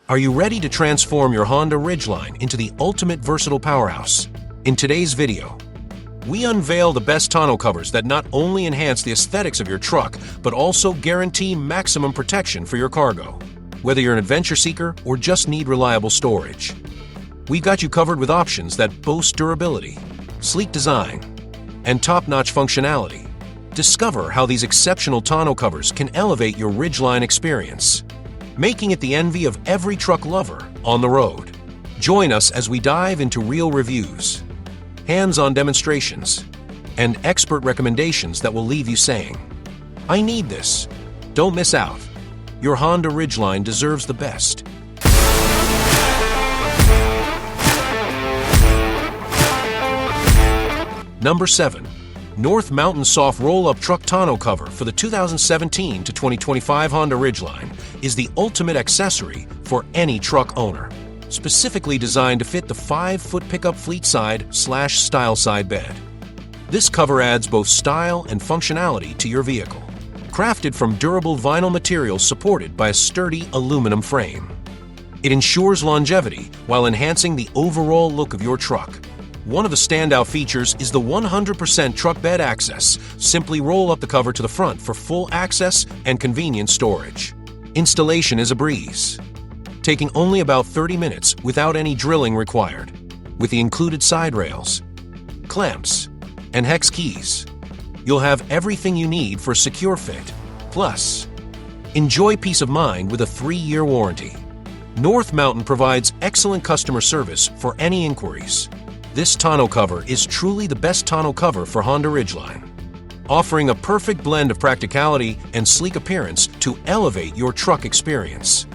Are you ready to transform your Honda Ridgeline into the ultimate versatile powerhouse? In today's video, we unveil the best tonneau covers that not only enhance the aesthetics of your truck, but also guarantee maximum protection for your cargo. Whether you're an adventure seeker or just need reliable storage, we've got you covered with options that boast durability, sleek design, and top-notch functionality. Discover how these exceptional tonneau covers can elevate your Ridgeline experience, making it the envy of every truck lover on the road. Join us as we dive into real reviews, hands-on demonstrations, and expert recommendations that will leave you saying, "I need this." Don't miss out. Your Honda Ridgeline deserves the best. Number 7. North Mountain Soft Roll-Up Truck Tonneau Cover for the 2017 to 2025 Honda Ridgeline is the ultimate accessory for any truck owner. Specifically designed to fit the 5-foot pickup fleet side/style side bed. This cover adds both style and functionality to your vehicle. Crafted from durable vinyl materials supported by a sturdy aluminum frame, it ensures longevity while enhancing the overall look of your truck. One of the standout features is the 100% truck bed access. Simply roll up the cover to the front for full access and convenient storage. Installation is a breeze, taking only about 30 minutes without any drilling required. With the included side rails, clamps, and hex keys, you'll have everything you need for a secure fit. Plus, enjoy peace of mind with a 3-year warranty. North Mountain provides excellent customer service for any inquiries. This tonneau cover is truly the best tonneau cover for Honda Ridgeline, offering a perfect blend of practicality and sleek appearance to elevate your truck experience.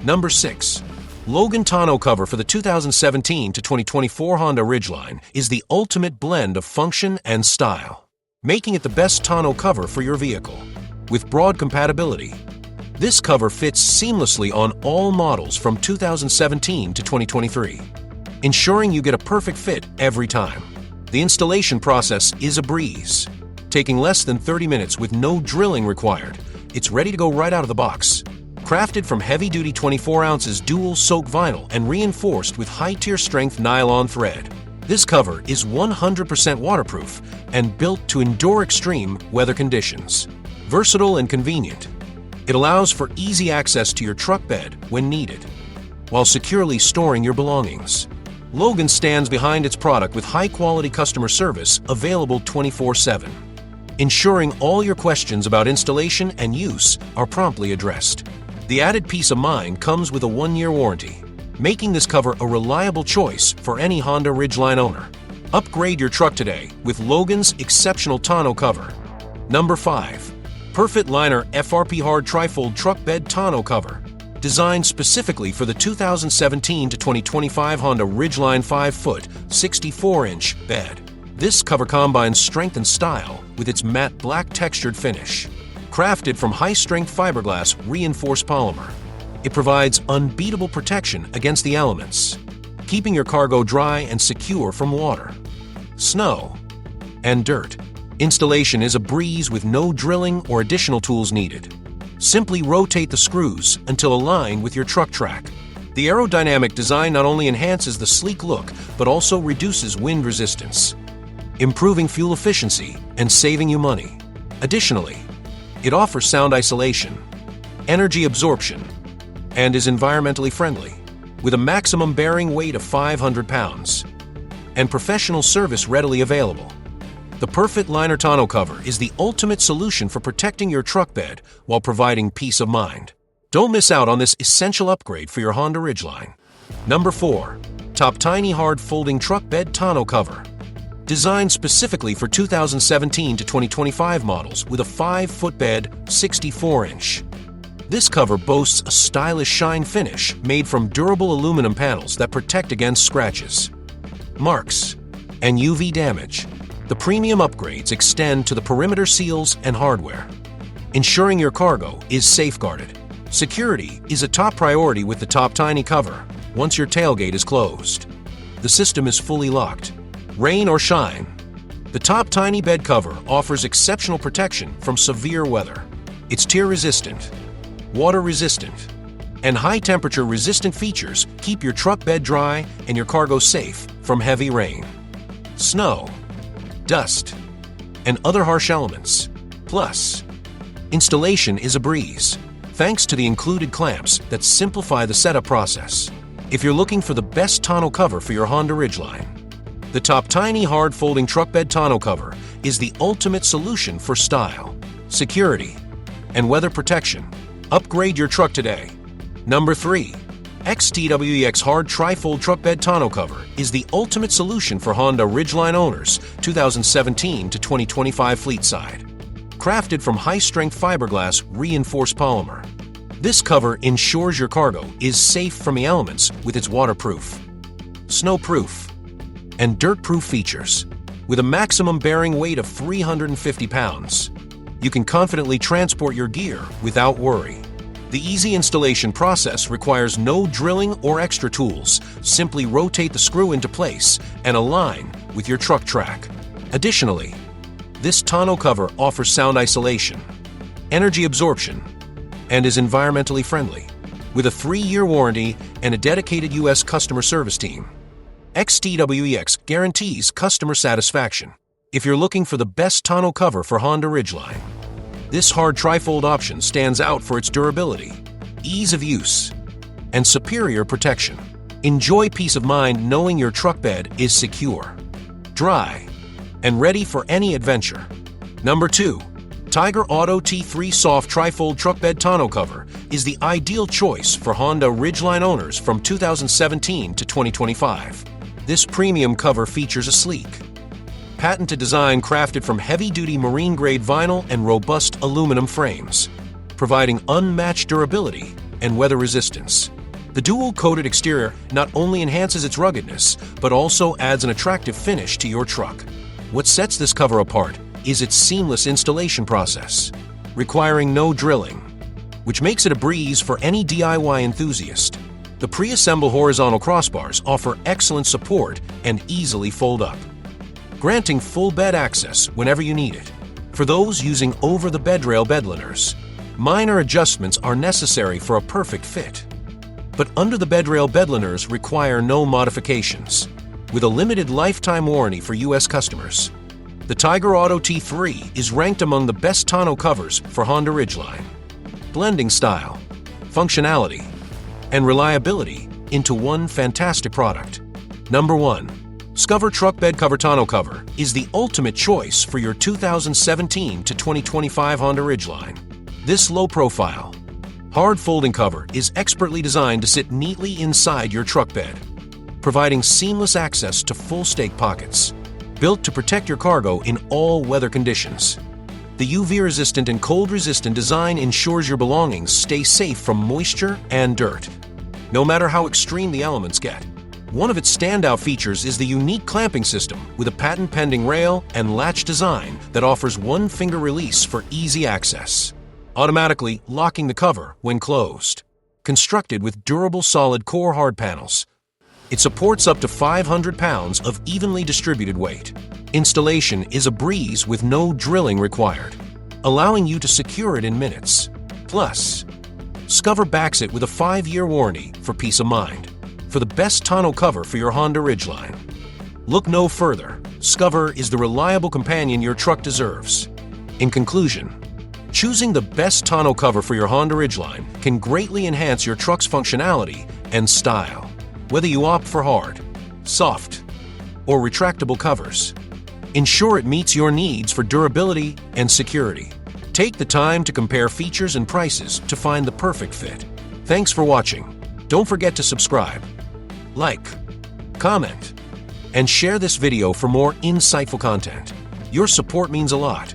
Number 6. Logan Tonneau Cover for the 2017 to 2024 Honda Ridgeline is the ultimate blend of function and style, making it the best tonneau cover for your vehicle. With broad compatibility, this cover fits seamlessly on all models from 2017 to 2023. Ensuring you get a perfect fit every time. The installation process is a breeze, taking less than 30 minutes with no drilling required. It's ready to go right out of the box. Crafted from heavy-duty 24 ounces dual soak vinyl and reinforced with high-tier strength nylon thread, this cover is 100% waterproof and built to endure extreme weather conditions. Versatile and convenient, it allows for easy access to your truck bed when needed, while securely storing your belongings. Logan stands behind its product with high-quality customer service available 24/7, ensuring all your questions about installation and use are promptly addressed. The added peace of mind comes with a 1-year warranty, making this cover a reliable choice for any Honda Ridgeline owner. Upgrade your truck today with Logan's exceptional tonneau cover. Number 5. Perfect Liner FRP Hard Trifold Truck Bed Tonneau Cover. Designed specifically for the 2017 to 2025 Honda Ridgeline 5-foot, 64-inch bed. This cover combines strength and style with its matte black textured finish. Crafted from high-strength fiberglass reinforced polymer, it provides unbeatable protection against the elements, keeping your cargo dry and secure from water, snow, and dirt. Installation is a breeze with no drilling or additional tools needed. Simply rotate the screws until aligned with your truck track. The aerodynamic design not only enhances the sleek look, but also reduces wind resistance, improving fuel efficiency and saving you money. Additionally, it offers sound isolation, energy absorption, and is environmentally friendly, with a maximum bearing weight of 500 pounds, and professional service readily available. The Perfect Liner Tonneau Cover is the ultimate solution for protecting your truck bed while providing peace of mind. Don't miss out on this essential upgrade for your Honda Ridgeline. Number 4. Top Tiny Hard Folding Truck Bed Tonneau Cover. Designed specifically for 2017 to 2025 models with a 5-foot bed, 64-inch. This cover boasts a stylish shine finish made from durable aluminum panels that protect against scratches, marks, and UV damage. The premium upgrades extend to the perimeter seals and hardware, ensuring your cargo is safeguarded. Security is a top priority with the Top Tiny cover once your tailgate is closed. The system is fully locked. Rain or shine, the Top Tiny bed cover offers exceptional protection from severe weather. It's tear-resistant, water-resistant, And high-temperature resistant features keep your truck bed dry and your cargo safe from heavy rain, snow, dust, and other harsh elements. Plus, installation is a breeze, thanks to the included clamps that simplify the setup process. If you're looking for the best tonneau cover for your Honda Ridgeline, the top tiny hard folding truck bed tonneau cover is the ultimate solution for style, security, and weather protection. Upgrade your truck today. Number 3. XTWEX Hard Trifold Truck Bed Tonneau Cover is the ultimate solution for Honda Ridgeline owners 2017 to 2025 fleet side. Crafted from high-strength fiberglass reinforced polymer, this cover ensures your cargo is safe from the elements with its waterproof, snowproof, and dirt-proof features. With a maximum bearing weight of 350 pounds, you can confidently transport your gear without worry. The easy installation process requires no drilling or extra tools. Simply rotate the screw into place and align with your truck track. Additionally, this tonneau cover offers sound isolation, energy absorption, and is environmentally friendly. With a 3-year warranty and a dedicated U.S. customer service team, XTWEX guarantees customer satisfaction. If you're looking for the best tonneau cover for Honda Ridgeline, this hard trifold option stands out for its durability, ease of use, and superior protection. Enjoy peace of mind knowing your truck bed is secure, dry, and ready for any adventure. Number 2. Tiger Auto T3 Soft Trifold Truck Bed Tonneau Cover is the ideal choice for Honda Ridgeline owners from 2017 to 2025. This premium cover features a sleek, patented design crafted from heavy-duty marine-grade vinyl and robust aluminum frames, providing unmatched durability and weather resistance. The dual-coated exterior not only enhances its ruggedness, but also adds an attractive finish to your truck. What sets this cover apart is its seamless installation process, requiring no drilling, which makes it a breeze for any DIY enthusiast. The pre-assembled horizontal crossbars offer excellent support and easily fold up, granting full bed access whenever you need it. For those using over-the-bed-rail bed liners, minor adjustments are necessary for a perfect fit. But under-the-bed-rail bed liners require no modifications. With a limited lifetime warranty for U.S. customers, the Tiger Auto T3 is ranked among the best tonneau covers for Honda Ridgeline, blending style, functionality, and reliability into one fantastic product. Number 1. Scover Truck Bed Cover Tonneau Cover is the ultimate choice for your 2017 to 2025 Honda Ridgeline. This low-profile, hard folding cover is expertly designed to sit neatly inside your truck bed, providing seamless access to full stake pockets. Built to protect your cargo in all weather conditions, the UV-resistant and cold-resistant design ensures your belongings stay safe from moisture and dirt, no matter how extreme the elements get. One of its standout features is the unique clamping system with a patent-pending rail and latch design that offers one-finger release for easy access, automatically locking the cover when closed. Constructed with durable solid core hard panels, it supports up to 500 pounds of evenly distributed weight. Installation is a breeze with no drilling required, allowing you to secure it in minutes. Plus, Scover backs it with a 5-year warranty for peace of mind. For the best tonneau cover for your Honda Ridgeline, look no further. Scover is the reliable companion your truck deserves. In conclusion, choosing the best tonneau cover for your Honda Ridgeline can greatly enhance your truck's functionality and style. Whether you opt for hard, soft, or retractable covers, ensure it meets your needs for durability and security. Take the time to compare features and prices to find the perfect fit. Thanks for watching. Don't forget to subscribe, like, comment, and share this video for more insightful content. Your support means a lot.